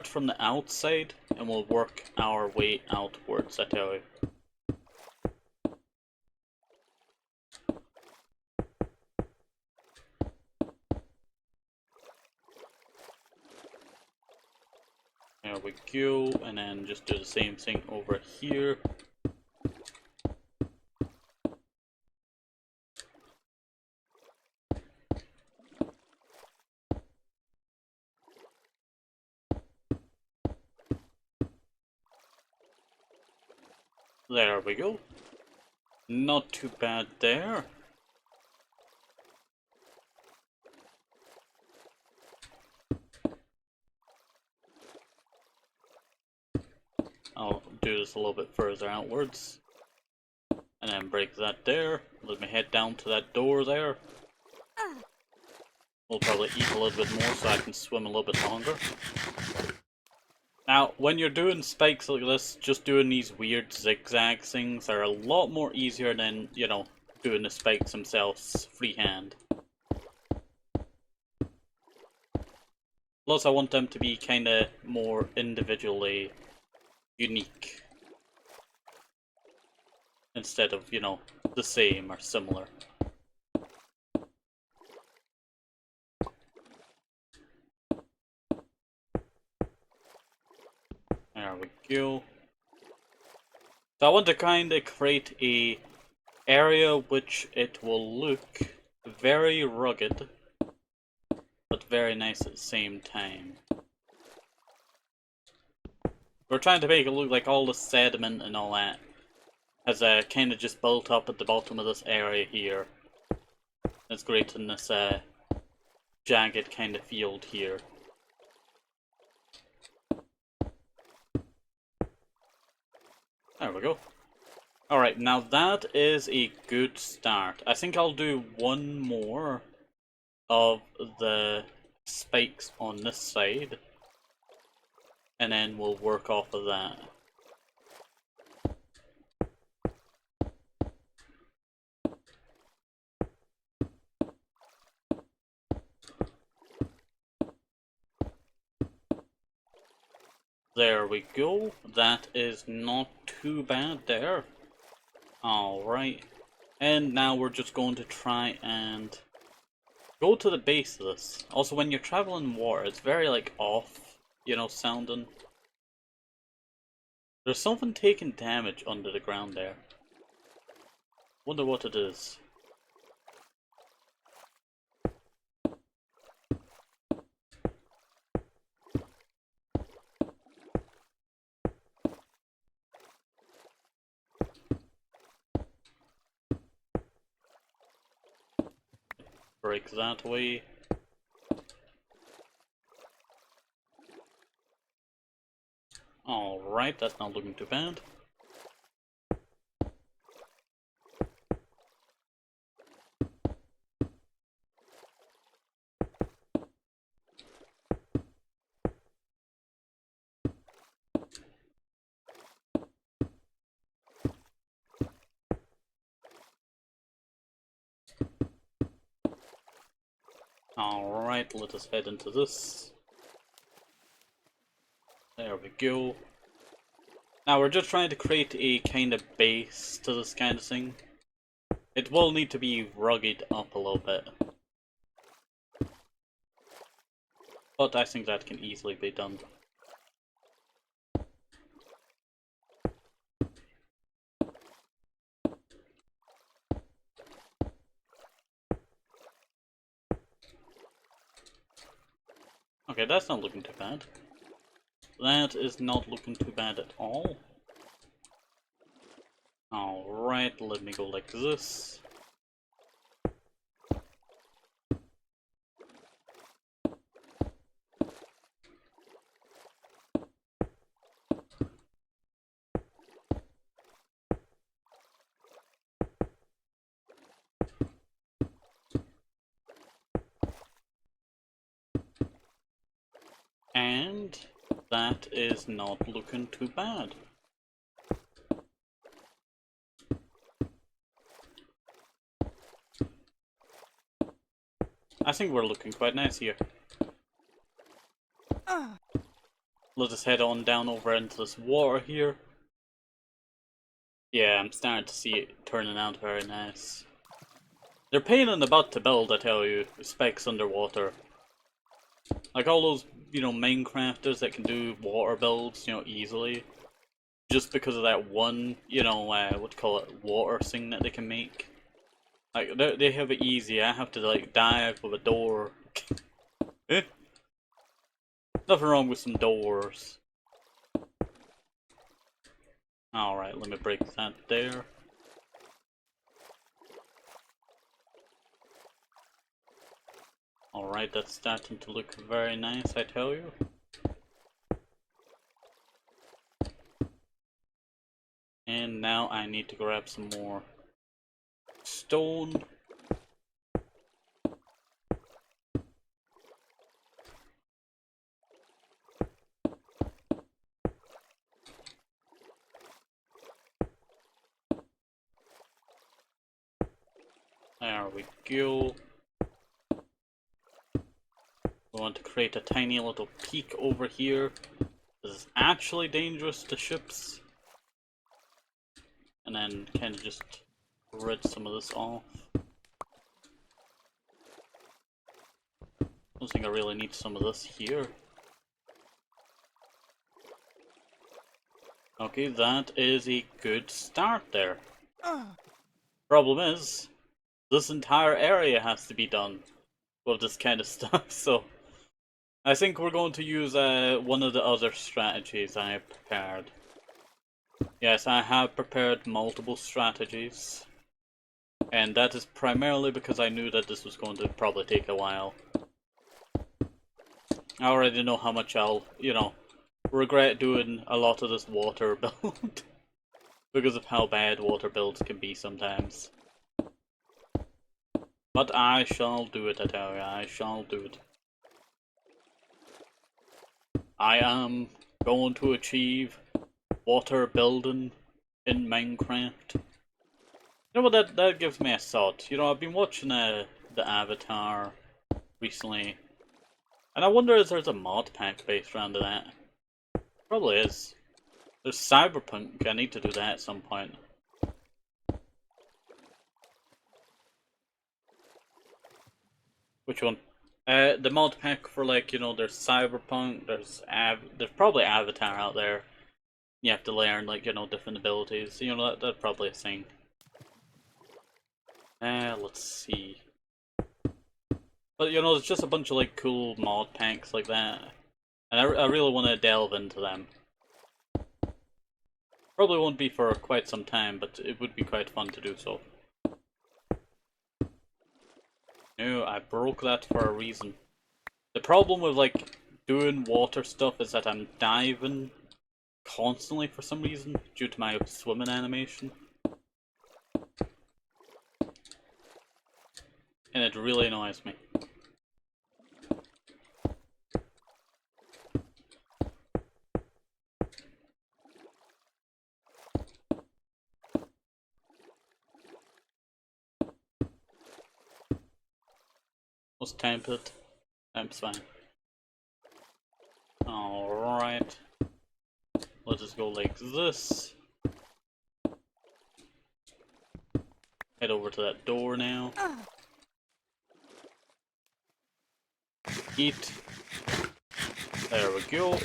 from the outside and we'll work our way outwards, I tell you. There we go, and then just do the same thing over here. There we go. Not too bad there. I'll do this a little bit further outwards. And then break that there. Let me head down to that door there. We'll probably eat a little bit more so I can swim a little bit longer. Now, when you're doing spikes like this, just doing these weird zigzag things are a lot more easier than, you know, doing the spikes themselves freehand. Plus, I want them to be kinda more individually unique. Instead of, you know, the same or similar. There we go. So I want to kind of create a area which it will look very rugged, but very nice at the same time. We're trying to make it look like all the sediment and all that has kind of just built up at the bottom of this area here. It's great in this jagged kind of field here. There we go. Alright, now that is a good start. I think I'll do one more of the spikes on this side. And then we'll work off of that. There we go. That is not too bad there. Alright. And now we're just going to try and go to the base of this. Also, when you're traveling water, it's very, like, off, you know, sounding. There's something taking damage under the ground there. Wonder what it is. Break that way. Alright, that's not looking too bad. Alright, let us head into this. There we go. Now we're just trying to create a kind of base to this kind of thing. It will need to be rugged up a little bit. But I think that can easily be done. Okay, that's not looking too bad. That is not looking too bad at all. Alright, let me go like this. And that is not looking too bad. I think we're looking quite nice here. let us head on down over into this water here. Yeah, I'm starting to see it turning out very nice. They're pain in the butt to build, I tell you, specs underwater. Like all those, Minecrafters that can do water builds, easily. Just because of that one, what do you call it, water thing that they can make. Like, they have it easy. I have to, like, dive with a door. Nothing wrong with some doors. Alright, let me break that there. Alright, that's starting to look very nice, I tell you. And now I need to grab some more stone. There we go. We want to create a tiny little peak over here. This is actually dangerous to ships. And then kind of just rid some of this off. I don't think I really need some of this here. Okay, that is a good start there. Problem is, this entire area has to be done with this kind of stuff, so I think we're going to use one of the other strategies I have prepared. Yes, I have prepared multiple strategies, and that is primarily because I knew that this was going to probably take a while. I already know how much I'll, regret doing a lot of this water build because of how bad water builds can be sometimes. But I shall do it, I tell you, I shall do it. I am going to achieve water building in Minecraft. You know what, that gives me a thought. I've been watching the Avatar recently, and I wonder if there's a mod pack based around that. Probably is. There's Cyberpunk, I need to do that at some point. Which one? The mod pack for, like, there's Cyberpunk, there's probably Avatar out there. You have to learn, like, different abilities. That's probably a thing. Let's see. But, there's just a bunch of, like, cool mod packs like that. And I really want to delve into them. Probably won't be for quite some time, but it would be quite fun to do so. No, I broke that for a reason. The problem with, like, doing water stuff is that I'm diving constantly for some reason, due to my swimming animation. And it really annoys me. Was tempered. That's fine. Alright. Let's just go like this. Head over to that door now. Eat. There we go.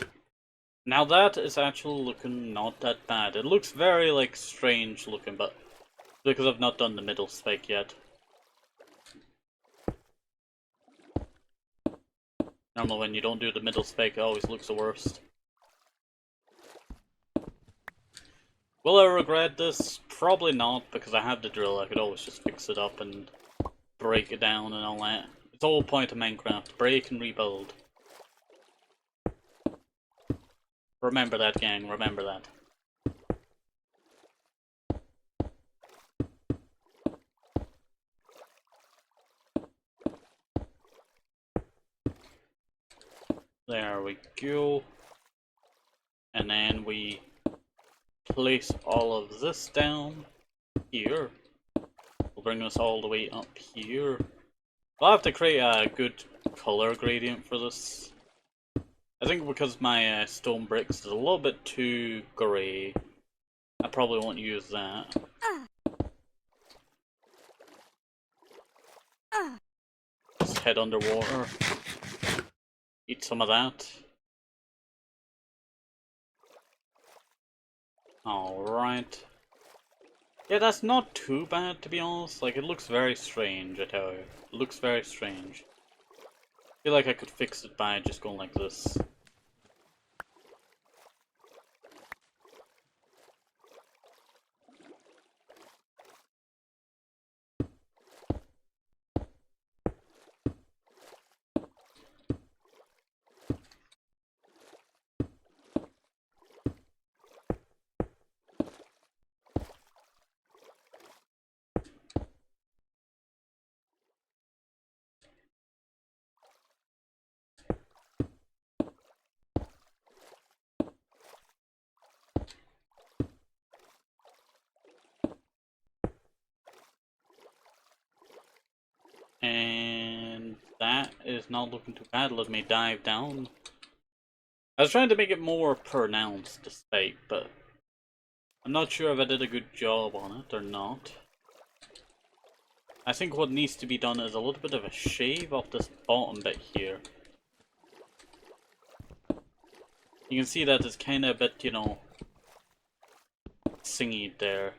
Now that is actually looking not that bad. It looks very, like, strange looking, but because I've not done the middle spec yet. Normally when you don't do the middle spec, it always looks the worst. Will I regret this? Probably not, because I have the drill. I could always just fix it up and break it down and all that. It's the whole point of Minecraft. Break and rebuild. Remember that, gang. Remember that. There we go. And then we place all of this down here. We'll bring this all the way up here. I'll have to create a good color gradient for this. I think because my stone bricks is a little bit too grey, I probably won't use that. Just head underwater. Eat some of that. Alright. Yeah, that's not too bad to be honest. Like, it looks very strange, I tell you. It looks very strange. I feel like I could fix it by just going like this. And that is not looking too bad. Let me dive down. I was trying to make it more pronounced, the steak, but I'm not sure if I did a good job on it or not. I think what needs to be done is a little bit of a shave off this bottom bit here. You can see that it's kind of a bit, you know, singy there.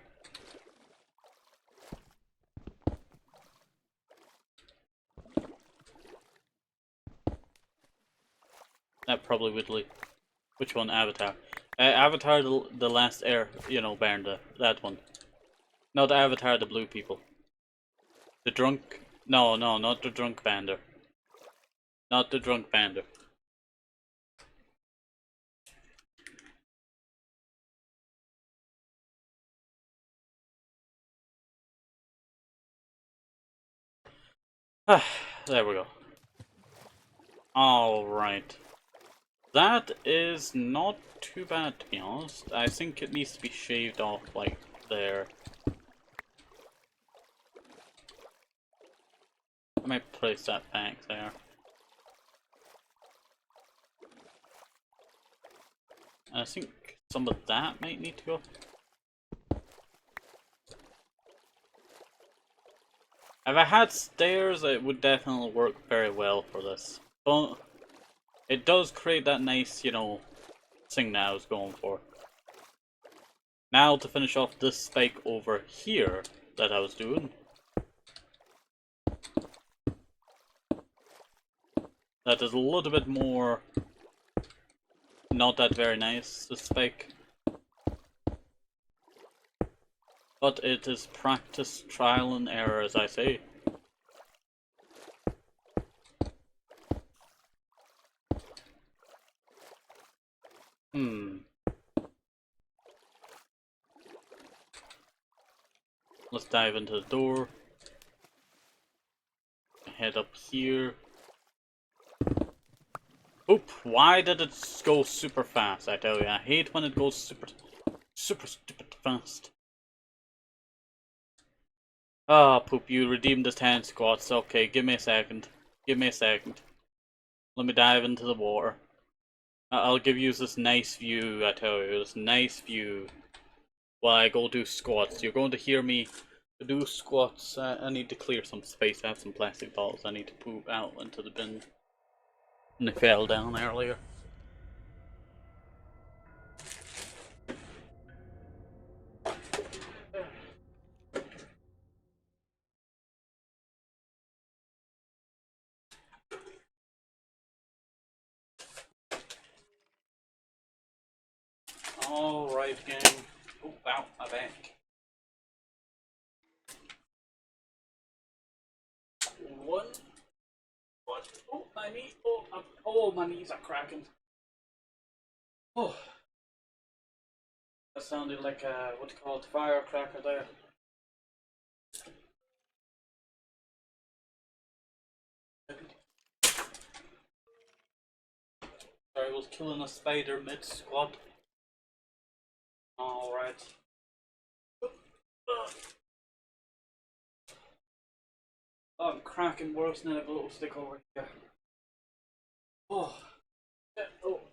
That probably would leave. Which one? Avatar. Avatar, the last air, you know, Bernda. That one. Not Avatar, the blue people. The drunk. No, no, not the drunk bander. Not the drunk bander. There we go. Alright. That is not too bad, to be honest. I think it needs to be shaved off, like, there. I might place that back there. And I think some of that might need to go. If I had stairs, it would definitely work very well for this. But it does create that nice, you know, thing that I was going for. Now to finish off this spike over here that I was doing. That is a little bit more not that very nice, this spike. But it is practice, trial and error, as I say. Let's dive into the door. Head up here. Oop! Why did it go super fast? I tell you, I hate when it goes super stupid fast. Ah, poop! You redeemed the 10 squats. Okay, give me a second. Give me a second. Let me dive into the water. I'll give you this nice view. I tell you, this nice view. While I go do squats, you're going to hear me do squats. I need to clear some space. I have some plastic bottles I need to poop out into the bin. And they fell down earlier. Alright, gang. Oh, wow, my back. One. What? Oh, my knee. Oh, my knees are cracking. Oh. That sounded like a, what do you call it, firecracker there. Sorry, I was killing a spider mid-squat. Alright. Oh, I'm cracking worse than a glow stick over here. Oh. Oh,